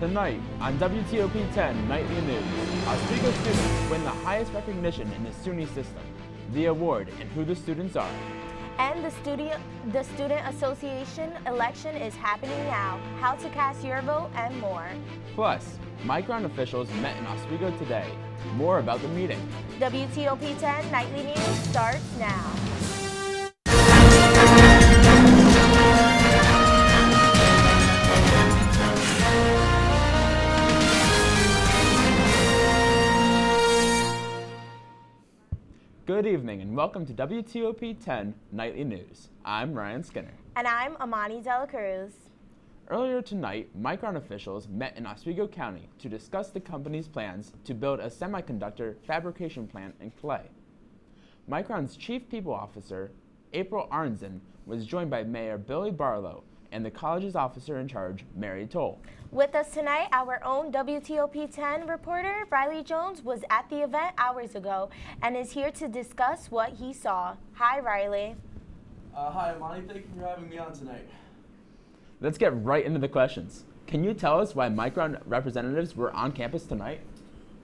Tonight on WTOP-10 Nightly News, Oswego students win the highest recognition in the SUNY system, the award, and who the students are. And the Student Association election is happening now. How to cast your vote and more. Plus, Micron officials met in Oswego today. More about the meeting. WTOP-10 Nightly News starts now. Good evening and welcome to WTOP-10 Nightly News. I'm Ryan Skinner. And I'm Amani De La Cruz. Earlier tonight, Micron officials met in Oswego County to discuss the company's plans to build a semiconductor fabrication plant in Clay. Micron's Chief People Officer, April Arnzen, was joined by Mayor Billy Barlow and the college's officer in charge, Mary Toll. With us tonight, our own WTOP-10 reporter, Riley Jones, was at the event hours ago and is here to discuss what he saw. Hi, Riley. Hi, Amani. Thank you for having me on tonight. Let's get right into the questions. Can you tell us why Micron representatives were on campus tonight?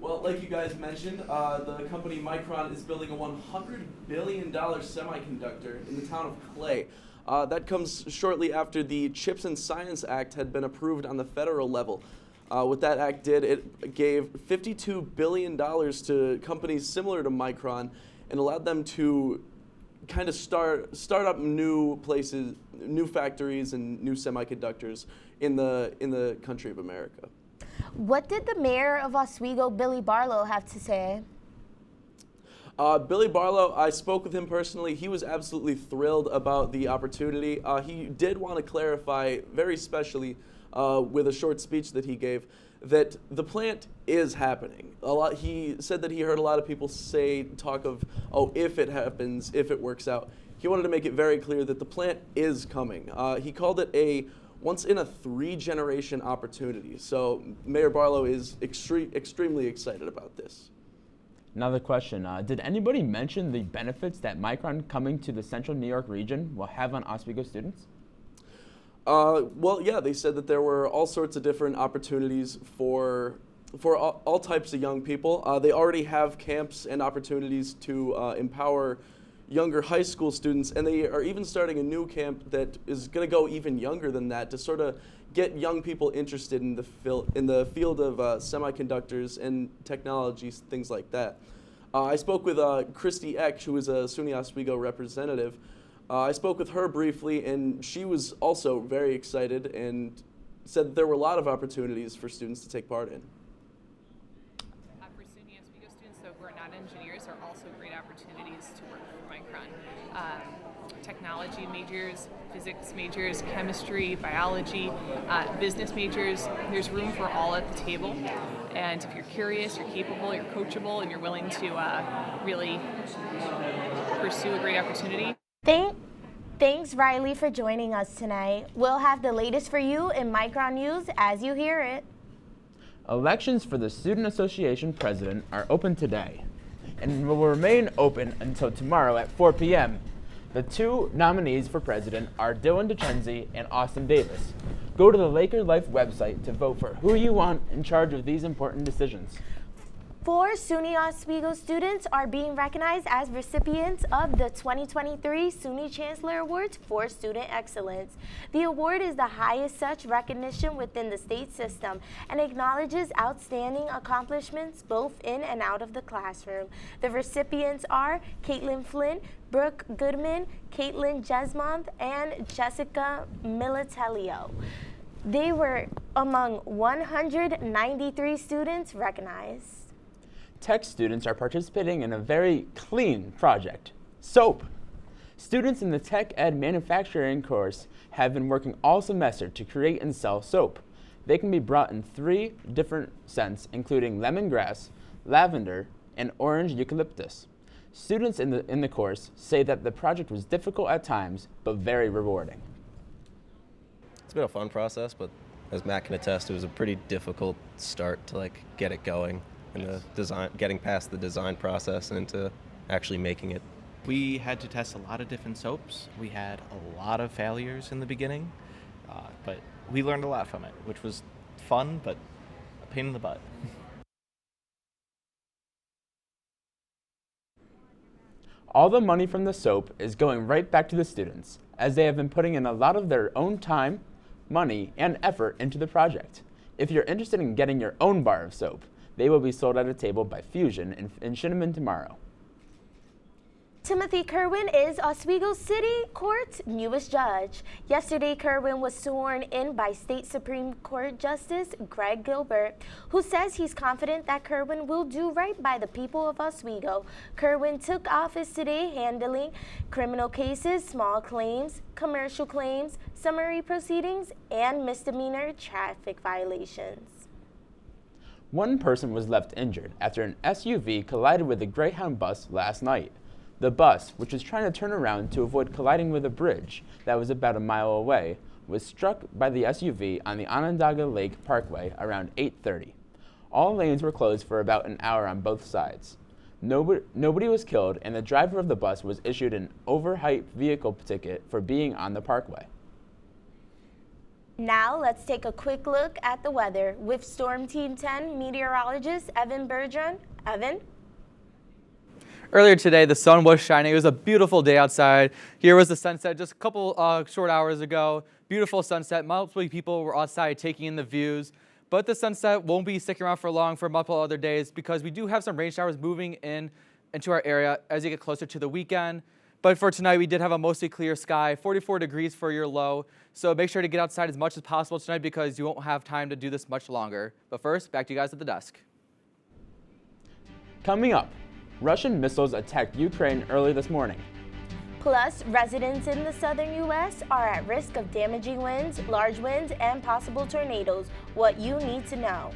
Well, like you guys mentioned, the company Micron is building a $100 billion semiconductor in the town of Clay. That comes shortly after the CHIPS and Science Act had been approved on the federal level. What that act did, it gave $52 billion to companies similar to Micron and allowed them to kind of start up new places, new factories and new semiconductors in the country of America. What did the mayor of Oswego, Billy Barlow, have to say? Billy Barlow, I spoke with him personally. He was absolutely thrilled about the opportunity. He did want to clarify, very specially, with a short speech that he gave, that the plant is happening. He said that he heard a lot of people talk of, oh, if it happens, if it works out. He wanted to make it very clear that the plant is coming. He called it a once-in-a-3-generation opportunity. So Mayor Barlow is extremely excited about this. Another question, did anybody mention the benefits that Micron coming to the central New York region will have on Oswego students? Well, yeah, they said that there were all sorts of different opportunities for all types of young people. They already have camps and opportunities to empower younger high school students, and they are even starting a new camp that is going to go even younger than that to sort of get young people interested in the field of semiconductors and technologies, things like that. I spoke with Christy Eck, who is a SUNY Oswego representative. I spoke with her briefly, and she was also very excited and said that there were a lot of opportunities for students to take part in. For SUNY Oswego students, though, who are not engineers, are also great opportunities to work for Micron. Technology majors, physics majors, chemistry, biology, business majors. There's room for all at the table. And if you're curious, you're capable, you're coachable, and you're willing to really pursue a great opportunity. Thanks, Riley, for joining us tonight. We'll have the latest for you in Micron News as you hear it. Elections for the Student Association president are open today and will remain open until tomorrow at 4 p.m. The two nominees for president are Dylan DeCenzi and Austin Davis. Go to the Laker Life website to vote for who you want in charge of these important decisions. 4 SUNY Oswego students are being recognized as recipients of the 2023 SUNY Chancellor Awards for Student Excellence. The award is the highest such recognition within the state system and acknowledges outstanding accomplishments both in and out of the classroom. The recipients are Caitlin Flynn, Brooke Goodman, Caitlin Jesmonth, and Jessica Militelio. They were among 193 students recognized. Tech students are participating in a very clean project, soap. Students in the Tech Ed Manufacturing course have been working all semester to create and sell soap. They can be brought in 3 different scents, including lemongrass, lavender, and orange eucalyptus. Students in the course say that the project was difficult at times, but very rewarding. It's been a fun process, but as Matt can attest, it was a pretty difficult start to get it going. And the design, getting past the design process and into actually making it. We had to test a lot of different soaps. We had a lot of failures in the beginning, but we learned a lot from it, which was fun, but a pain in the butt. All the money from the soap is going right back to the students, as they have been putting in a lot of their own time, money, and effort into the project. If you're interested in getting your own bar of soap, they will be sold at a table by Fusion in Shinneman tomorrow. Timothy Kerwin is Oswego City Court's newest judge. Yesterday, Kerwin was sworn in by State Supreme Court Justice Greg Gilbert, who says he's confident that Kerwin will do right by the people of Oswego. Kerwin took office today handling criminal cases, small claims, commercial claims, summary proceedings, and misdemeanor traffic violations. One person was left injured after an SUV collided with a Greyhound bus last night. The bus, which was trying to turn around to avoid colliding with a bridge that was about a mile away, was struck by the SUV on the Onondaga Lake Parkway around 8:30. All lanes were closed for about an hour on both sides. Nobody was killed, and the driver of the bus was issued an overhyped vehicle ticket for being on the parkway. Now let's take a quick look at the weather with Storm Team 10 meteorologist Evan Biedron. Evan? Earlier today, the sun was shining. It was a beautiful day outside. Here was the sunset just a couple short hours ago. Beautiful sunset. Multiple people were outside taking in the views. But the sunset won't be sticking around for long for multiple other days because we do have some rain showers moving into our area as you get closer to the weekend. But for tonight, we did have a mostly clear sky, 44 degrees for your low. So make sure to get outside as much as possible tonight because you won't have time to do this much longer. But first, back to you guys at the desk. Coming up, Russian missiles attacked Ukraine early this morning. Plus, residents in the southern U.S. are at risk of damaging winds, large winds, and possible tornadoes. What you need to know.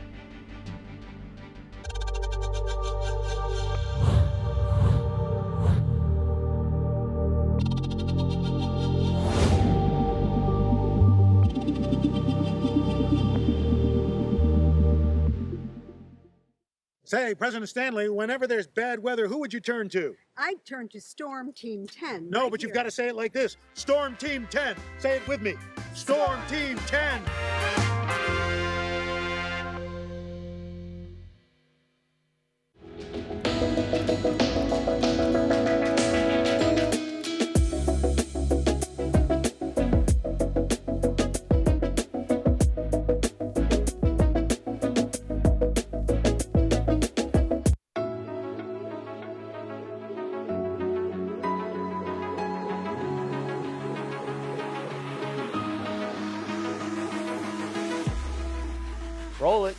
Say, President Stanley, whenever there's bad weather, who would you turn to? I'd turn to Storm Team 10. No, right but you've here. got to say it like this. Storm Team 10. Say it with me. Storm Team 10. Roll it.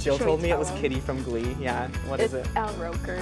Jill told me it was Kitty from Glee. Yeah, what is it? Al Roker.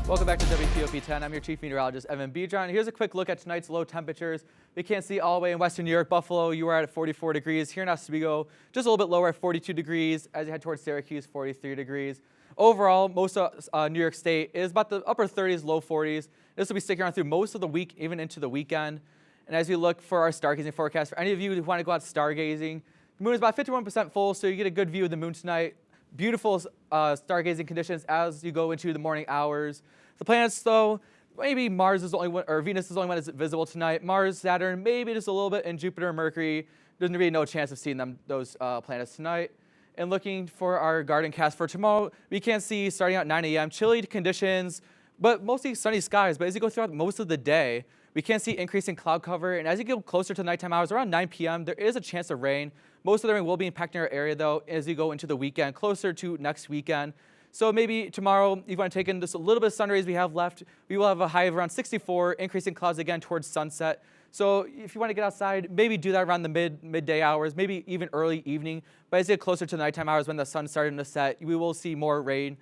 Welcome back to WTOP-10. I'm your Chief Meteorologist, Evan Biedron. Here's a quick look at tonight's low temperatures. We can't see all the way in western New York. Buffalo, you are at 44 degrees. Here in Oswego, just a little bit lower at 42 degrees. As you head towards Syracuse, 43 degrees. Overall, most of New York State is about the upper 30s, low 40s. This will be sticking around through most of the week, even into the weekend. And as we look for our stargazing forecast, for any of you who want to go out stargazing, the moon is about 51% full, so you get a good view of the moon tonight. Beautiful stargazing conditions as you go into the morning hours. The planets, though, maybe Mars is the only one, or Venus is the only one that's visible tonight. Mars, Saturn, maybe just a little bit, and Jupiter and Mercury. There's really no chance of seeing those planets tonight. And looking for our garden cast for tomorrow, we can see starting at 9 a.m. chilly conditions, but mostly sunny skies. But as you go throughout most of the day, we can see increasing cloud cover. And as you get closer to nighttime hours, around 9 p.m., there is a chance of rain. Most of the rain will be impacting our area, though, as you go into the weekend, closer to next weekend. So maybe tomorrow, if you want to take in just a little bit of sun rays we have left, we will have a high of around 64, increasing clouds again towards sunset. So if you want to get outside, maybe do that around the midday hours, maybe even early evening. But as you get closer to nighttime hours when the sun's starting to set, we will see more rain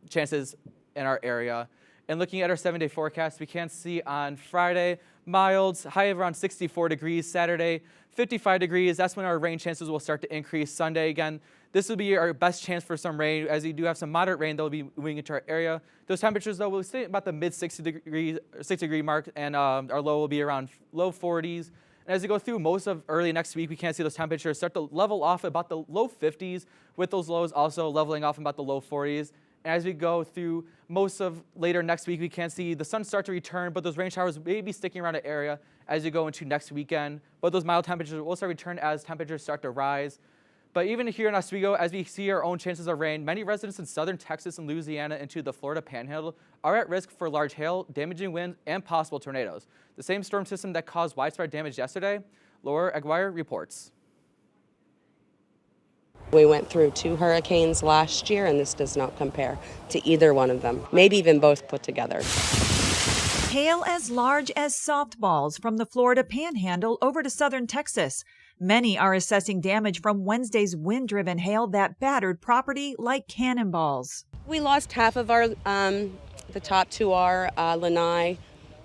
chances in our area. And looking at our 7-day forecast, we can see on Friday, mild, high of around 64 degrees. Saturday, 55 degrees. That's when our rain chances will start to increase. Sunday, again, this will be our best chance for some rain, as we do have some moderate rain that will be moving into our area. Those temperatures, though, will stay about the mid-60-degree mark, and our low will be around low 40s. And as we go through most of early next week, we can see those temperatures start to level off about the low 50s, with those lows also leveling off about the low 40s. And as we go through most of later next week, we can see the sun start to return, but those rain showers may be sticking around the area as you go into next weekend. But those mild temperatures will start to return as temperatures start to rise. But even here in Oswego, as we see our own chances of rain, many residents in southern Texas and Louisiana into the Florida Panhandle are at risk for large hail, damaging winds, and possible tornadoes. The same storm system that caused widespread damage yesterday. Laura Aguirre reports. We went through 2 hurricanes last year, and this does not compare to either one of them, maybe even both put together. Hail as large as softballs from the Florida Panhandle over to southern Texas. Many are assessing damage from Wednesday's wind-driven hail that battered property like cannonballs. We lost half of our, the top to our lanai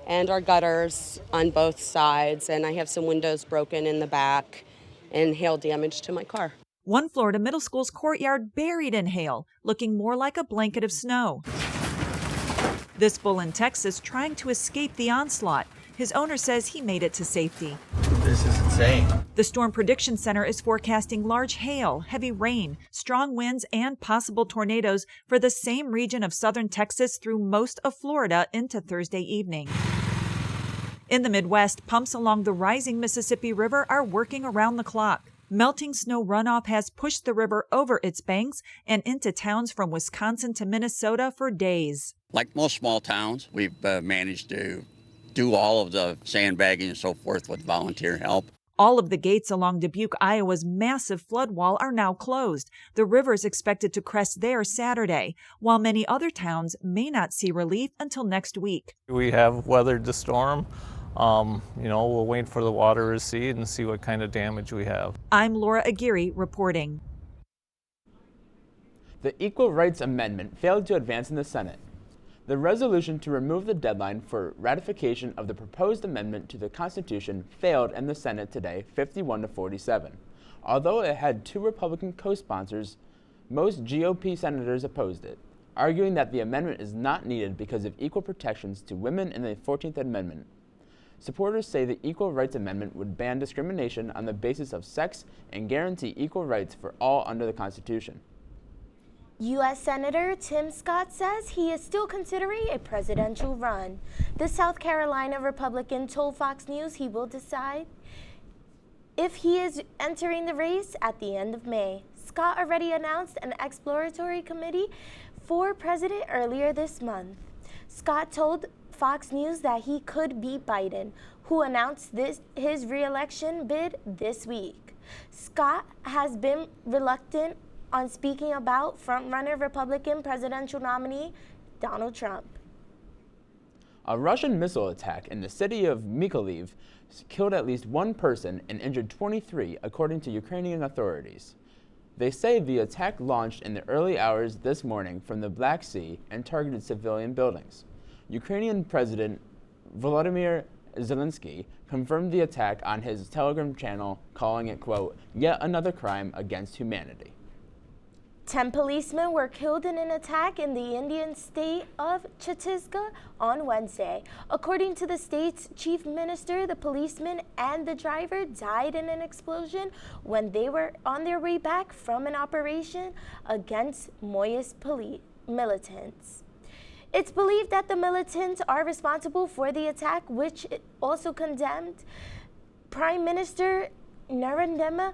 and our gutters on both sides, and I have some windows broken in the back and hail damage to my car. One Florida middle school's courtyard buried in hail, looking more like a blanket of snow. This bull in Texas trying to escape the onslaught. His owner says he made it to safety. This is insane. The Storm Prediction Center is forecasting large hail, heavy rain, strong winds, and possible tornadoes for the same region of southern Texas through most of Florida into Thursday evening. In the Midwest, pumps along the rising Mississippi River are working around the clock. Melting snow runoff has pushed the river over its banks and into towns from Wisconsin to Minnesota for days. Like most small towns, we've managed to do all of the sandbagging and so forth with volunteer help. All of the gates along Dubuque, Iowa's massive flood wall are now closed. The river is expected to crest there Saturday, while many other towns may not see relief until next week. We have weathered the storm. We'll wait for the water to recede and see what kind of damage we have. I'm Laura Aguirre reporting. The Equal Rights Amendment failed to advance in the Senate. The resolution to remove the deadline for ratification of the proposed amendment to the Constitution failed in the Senate today, 51-47. Although it had 2 Republican co-sponsors, most GOP senators opposed it, arguing that the amendment is not needed because of equal protections to women in the 14th Amendment. Supporters say the Equal Rights Amendment would ban discrimination on the basis of sex and guarantee equal rights for all under the Constitution. U.S. Senator Tim Scott says he is still considering a presidential run. The South Carolina Republican told Fox News he will decide if he is entering the race at the end of May. Scott already announced an exploratory committee for president earlier this month. Scott told Fox News that he could beat Biden, who announced his re-election bid this week. Scott has been reluctant on speaking about frontrunner Republican presidential nominee Donald Trump. A Russian missile attack in the city of Mykolaiv killed at least 1 person and injured 23, according to Ukrainian authorities. They say the attack launched in the early hours this morning from the Black Sea and targeted civilian buildings. Ukrainian President Volodymyr Zelensky confirmed the attack on his Telegram channel, calling it, quote, yet another crime against humanity. 10 policemen were killed in an attack in the Indian state of Chhattisgarh on Wednesday. According to the state's chief minister, the policeman and the driver died in an explosion when they were on their way back from an operation against Maoist militants. It's believed that the militants are responsible for the attack, which also condemned Prime Minister Narendra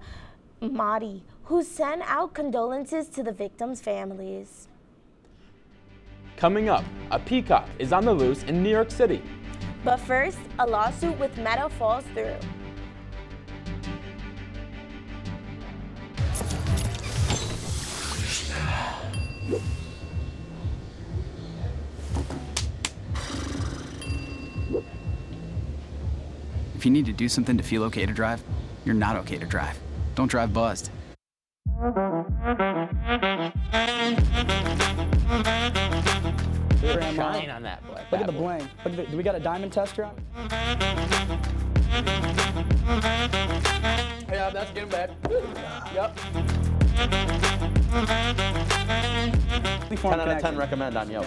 Modi, who sent out condolences to the victims' families. Coming up, a peacock is on the loose in New York City. But first, a lawsuit with Meta falls through. If you need to do something to feel okay to drive, you're not okay to drive. Don't drive buzzed. Shine on that boy. Look at the bling. Look at do we got a diamond tester on? Yeah, that's getting bad. Yep. 10 out of 10 recommend on Yelp.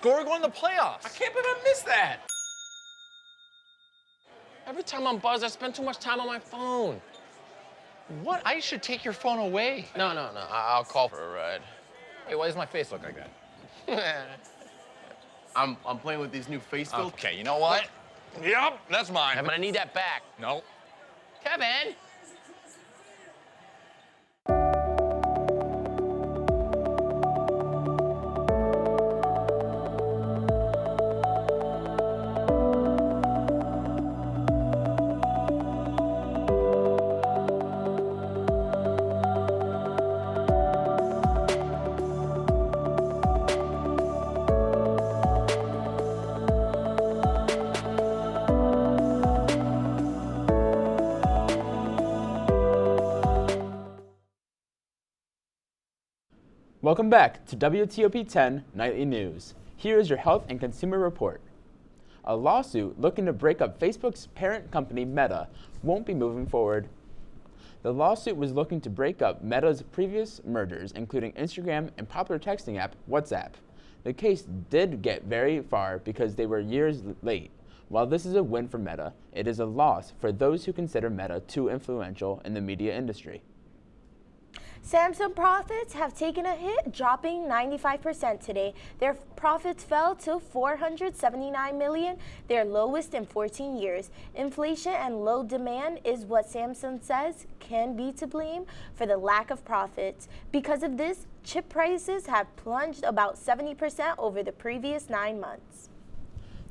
We're going to the playoffs. I can't believe I missed that. Every time I'm buzzed, I spend too much time on my phone. What? I should take your phone away. No. I'll call for a ride. Hey, why does my face look like that? I'm playing with these new face filters. Okay, you know what? Yep, that's mine. But I need that back. No. Kevin! Welcome back to WTOP-10 Nightly News. Here is your health and consumer report. A lawsuit looking to break up Facebook's parent company Meta won't be moving forward. The lawsuit was looking to break up Meta's previous mergers, including Instagram and popular texting app WhatsApp. The case did get very far because they were years late. While this is a win for Meta, it is a loss for those who consider Meta too influential in the media industry. Samsung profits have taken a hit, dropping 95% today. Their profits fell to $479 million, their lowest in 14 years. Inflation and low demand is what Samsung says can be to blame for the lack of profits. Because of this, chip prices have plunged about 70% over the previous 9 months.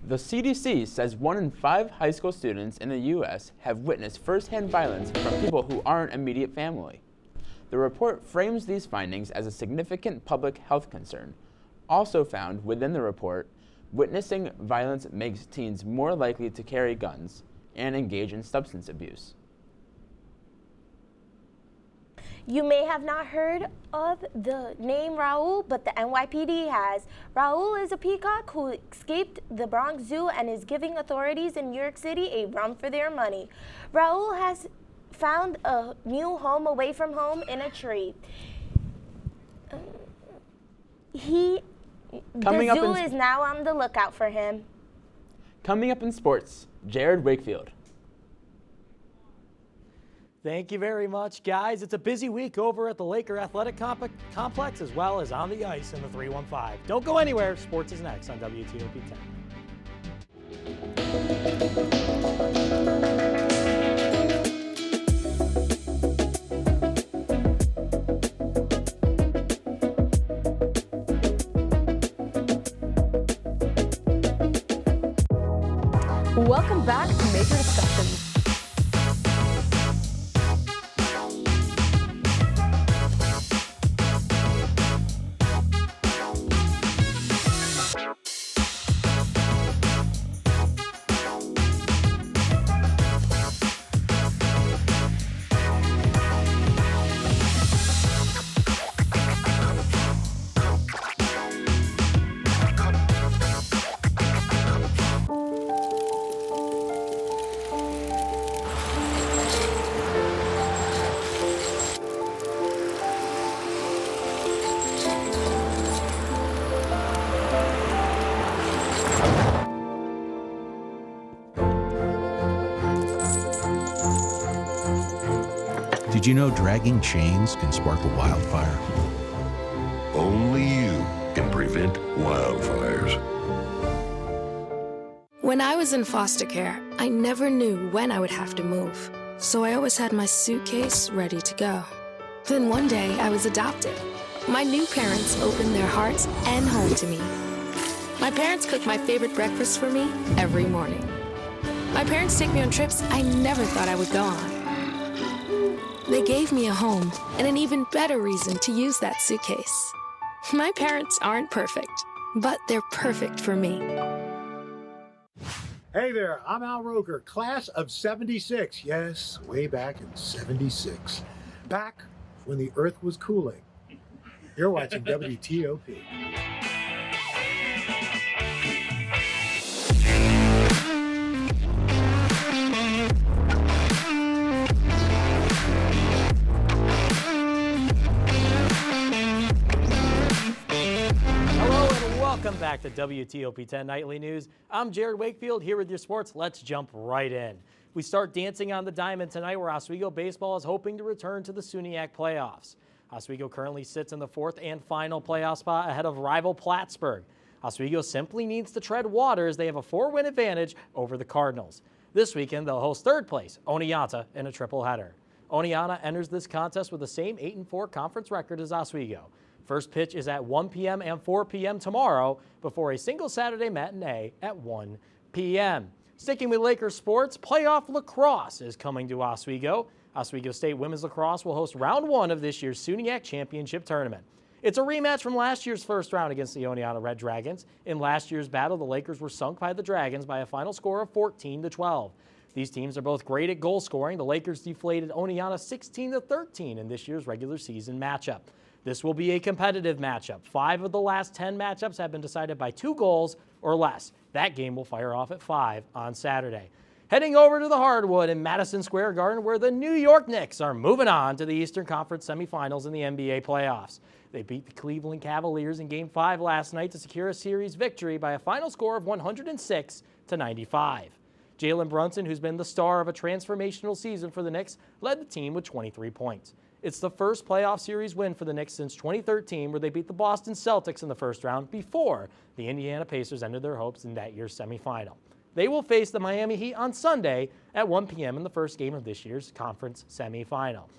The CDC says 1 in 5 high school students in the U.S. have witnessed firsthand violence from people who aren't immediate family. The report frames these findings as a significant public health concern. Also found within the report, witnessing violence makes teens more likely to carry guns and engage in substance abuse. You may have not heard of the name Raul, but the NYPD has. Raul is a peacock who escaped the Bronx Zoo and is giving authorities in New York City a run for their money. Raul has found a new home away from home in a tree. The zoo is now on the lookout for him. Coming up in sports, Jarrad Wakefield. Thank you very much, guys. It's a busy week over at the Laker Athletic Complex as well as on the ice in the 315. Don't go anywhere. Sports is next on WTOP-10. Welcome back to Major Discussions. Did you know dragging chains can spark a wildfire? Only you can prevent wildfires. When I was in foster care, I never knew when I would have to move. So I always had my suitcase ready to go. Then one day, I was adopted. My new parents opened their hearts and home to me. My parents cook my favorite breakfast for me every morning. My parents take me on trips I never thought I would go on. They gave me a home and an even better reason to use that suitcase. My parents aren't perfect, but they're perfect for me. Hey there, I'm Al Roker, class of 76. Yes, way back in 76. Back when the earth was cooling. You're watching WTOP. Welcome back to WTOP-10 Nightly News. I'm Jarrad Wakefield here with your sports. Let's jump right in. We start dancing on the diamond tonight where Oswego baseball is hoping to return to the SUNYAC playoffs. Oswego currently sits in the fourth and final playoff spot ahead of rival Plattsburgh. Oswego simply needs to tread water as they have a 4-win advantage over the Cardinals. This weekend they'll host third place, Oneonta, in a triple-header. Oneonta enters this contest with the same 8-4 conference record as Oswego. First pitch is at 1 p.m. and 4 p.m. tomorrow before a single Saturday matinee at 1 p.m. Sticking with Lakers sports, playoff lacrosse is coming to Oswego. Oswego State women's lacrosse will host round 1 of this year's SUNYAC Championship Tournament. It's a rematch from last year's first round against the Oneonta Red Dragons. In last year's battle, the Lakers were sunk by the Dragons by a final score of 14-12. These teams are both great at goal scoring. The Lakers deflated Oneonta 16-13 in this year's regular season matchup. This will be a competitive matchup. 5 of the last 10 matchups have been decided by 2 goals or less. That game will fire off at 5 on Saturday. Heading over to the hardwood in Madison Square Garden where the New York Knicks are moving on to the Eastern Conference semifinals in the NBA playoffs. They beat the Cleveland Cavaliers in Game 5 last night to secure a series victory by a final score of 106-95. Jalen Brunson, who's been the star of a transformational season for the Knicks, led the team with 23 points. It's the first playoff series win for the Knicks since 2013, where they beat the Boston Celtics in the first round before the Indiana Pacers ended their hopes in that year's semifinal. They will face the Miami Heat on Sunday at 1 p.m. in the first game of this year's conference semifinal.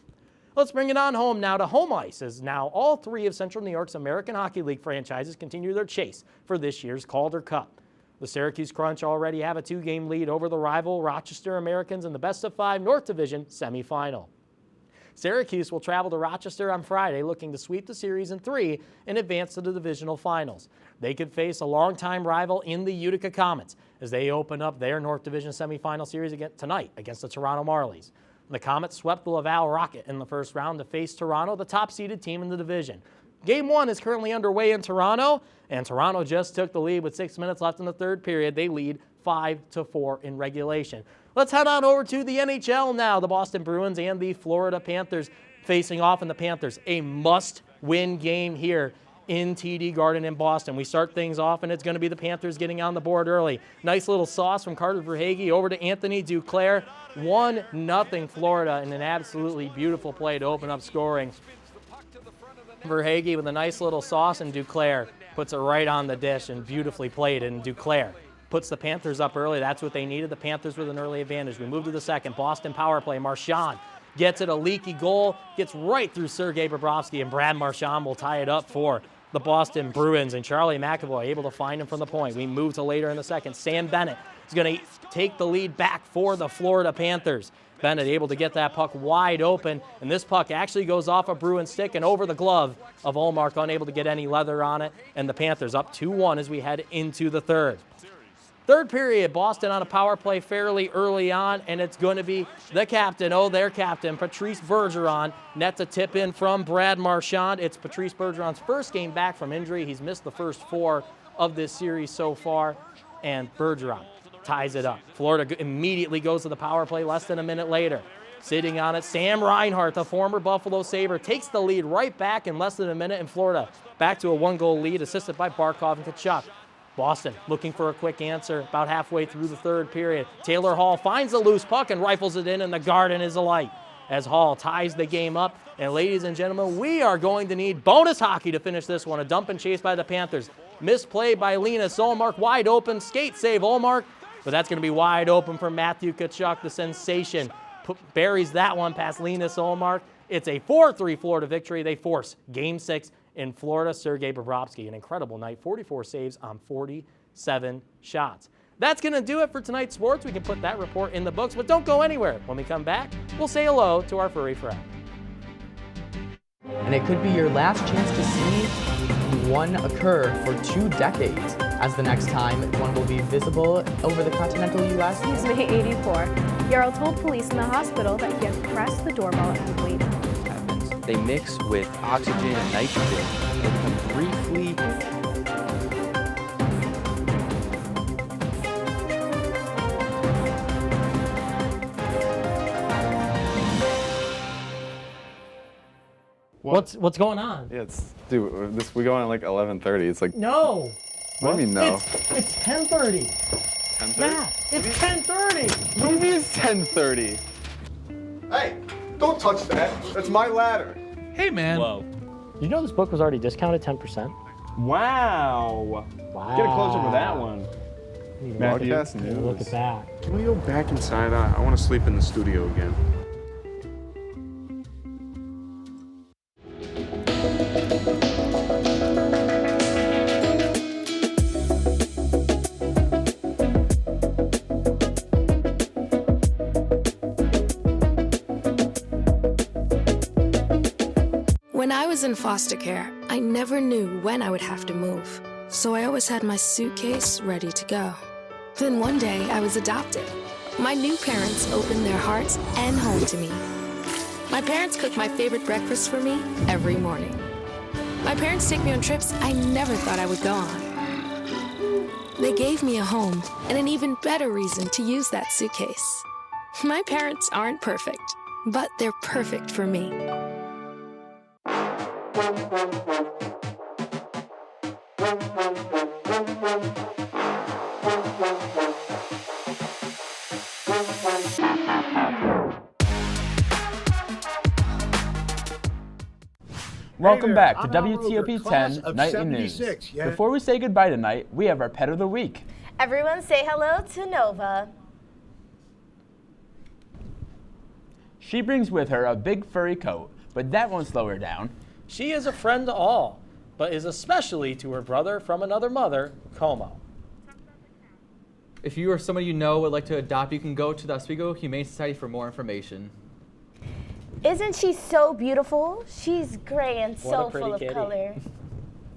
Let's bring it on home now to home ice, as now all 3 of Central New York's American Hockey League franchises continue their chase for this year's Calder Cup. The Syracuse Crunch already have a 2-game lead over the rival Rochester Americans in the best-of-5 North Division semifinal. Syracuse will travel to Rochester on Friday looking to sweep the series in 3 and advance to the divisional finals. They could face a longtime rival in the Utica Comets as they open up their North Division semifinal series again tonight against the Toronto Marlies. The Comets swept the Laval Rocket in the first round to face Toronto, the top-seeded team in the division. Game 1 is currently underway in Toronto, and Toronto just took the lead with 6 minutes left in the third period. They lead 5-4 in regulation. Let's head on over to the NHL now. The Boston Bruins and the Florida Panthers facing off, in the Panthers a must-win game here in TD Garden in Boston. We start things off, and it's going to be the Panthers getting on the board early. Nice little sauce from Carter Verhaeghe over to Anthony Duclair. 1-0 Florida in an absolutely beautiful play to open up scoring. Verhaeghe with a nice little sauce, and Duclair puts it right on the dish and beautifully played, and Duclair puts the Panthers up early. That's what they needed. The Panthers with an early advantage. We move to the second. Boston power play. Marchand gets it, a leaky goal, gets right through Sergei Bobrovsky, and Brad Marchand will tie it up for the Boston Bruins, and Charlie McAvoy able to find him from the point. We move to later in the second. Sam Bennett is going to take the lead back for the Florida Panthers. Bennett able to get that puck wide open, and this puck actually goes off a Bruin stick and over the glove of Olmark, unable to get any leather on it, and the Panthers up 2-1 as we head into the third. Third period, Boston on a power play fairly early on, and it's going to be the captain, their captain, Patrice Bergeron. Nets a tip in from Brad Marchand. It's Patrice Bergeron's first game back from injury. He's missed the first 4 of this series so far, and Bergeron ties it up. Florida immediately goes to the power play less than a minute later. Sitting on it, Sam Reinhart, the former Buffalo Sabre, takes the lead right back in less than a minute, and Florida back to a 1-goal lead, assisted by Barkov and Tkachuk. Boston looking for a quick answer about halfway through the third period. Taylor Hall finds the loose puck and rifles it in, and the Garden is alight. as Hall ties the game up. And ladies and gentlemen, we are going to need bonus hockey to finish this one. A dump and chase by the Panthers. Misplay by Lena Solmark, wide open, skate save Olmark, but that's going to be wide open for Matthew Kachuk, the sensation. Buries that one past Lena Solmark. It's a 4-3 Florida victory. They force Game 6 in Florida. Sergei Bobrovsky, an incredible night, 44 saves on 47 shots. That's going to do it for tonight's sports. We can put that report in the books, but don't go anywhere. When we come back, we'll say hello to our furry friend. And it could be your last chance to see one occur for 2 decades, as the next time one will be visible over the continental U.S. He's May 84. Jarrad told police in the hospital that he had pressed the doorbell and waited. They mix with oxygen and nitrogen and become briefly What's going on? Yeah, we go on at like 11:30. It's like No. What do you mean no? It's 10:30. 10:30? Matt, it's 10:30. What do you mean it's 10:30? Hey, don't touch that. That's my ladder. Hey, man. Whoa. You know this book was already discounted 10%? Wow. Get a close up of that one. Matthew, Look at that. Can we go back inside? I want to sleep in the studio again. When I was in foster care, I never knew when I would have to move. So I always had my suitcase ready to go. Then one day, I was adopted. My new parents opened their hearts and home to me. My parents cook my favorite breakfast for me every morning. My parents take me on trips I never thought I would go on. They gave me a home and an even better reason to use that suitcase. My parents aren't perfect, but they're perfect for me. Welcome back to I'm Roger, class WTOP-10 of Nightly News. 76, yeah. Before we say goodbye tonight, we have our pet of the week. Everyone say hello to Nova. She brings with her a big furry coat, but that won't slow her down. She is a friend to all, but is especially to her brother from another mother, Como. If you or somebody you know would like to adopt, you can go to the Oswego Humane Society for more information. Isn't she so beautiful? She's gray and so full of kitty. color.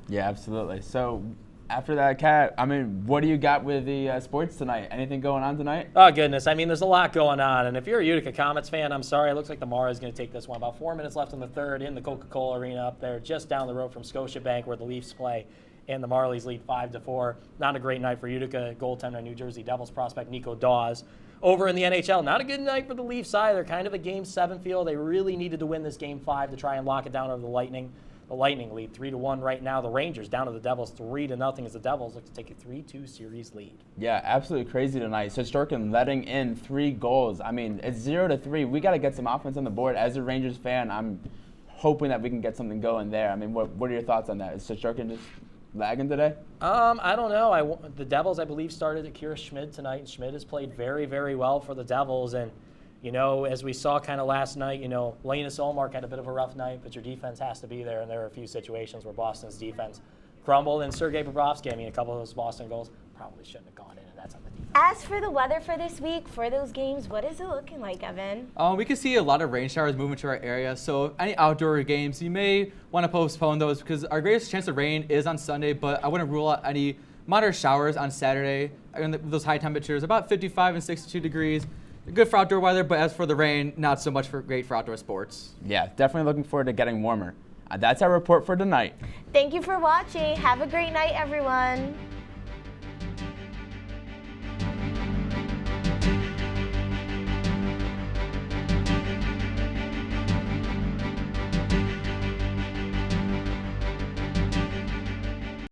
Yeah, absolutely. So after that, Kat, I mean, what do you got with the sports tonight? Anything going on tonight? Oh, goodness. I mean, there's a lot going on. And if you're a Utica Comets fan, I'm sorry. It looks like the Mara is going to take this one. About 4 minutes left in the third in the Coca-Cola Arena up there, just down the road from Scotiabank where the Leafs play. And the Marlies lead 5-4. Not a great night for Utica. Goaltender, New Jersey Devils prospect Nico Dawes. Over in the NHL, not a good night for the Leafs either. Kind of a Game 7 feel. They really needed to win this Game 5 to try and lock it down over the Lightning. The Lightning lead 3-1 right now. The Rangers down to the Devils 3-0 as the Devils look to take a 3-2 series lead. Yeah, absolutely crazy tonight. Shesterkin letting in 3 goals. I mean, it's 0-3. We got to get some offense on the board. As a Rangers fan, I'm hoping that we can get something going there. I mean, what are your thoughts on that? Is Shesterkin just lagging today? I don't know. The Devils, I believe, started Akira Schmid tonight, and Schmid has played very, very well for the Devils. And, you know, as we saw kind of last night, you know, Linus Olmark had a bit of a rough night, but your defense has to be there. And there were a few situations where Boston's defense crumbled. And Sergei Bobrovsky, I mean, a couple of those Boston goals probably shouldn't have gone in, and that's on the defense. As for the weather for this week, for those games, what is it looking like, Evan? We can see a lot of rain showers moving to our area, so any outdoor games, you may want to postpone those because our greatest chance of rain is on Sunday, but I wouldn't rule out any moderate showers on Saturday. And those high temperatures, about 55 and 62 degrees. Good for outdoor weather, but as for the rain, not so much great for outdoor sports. Yeah, definitely looking forward to getting warmer. That's our report for tonight. Thank you for watching. Have a great night, everyone.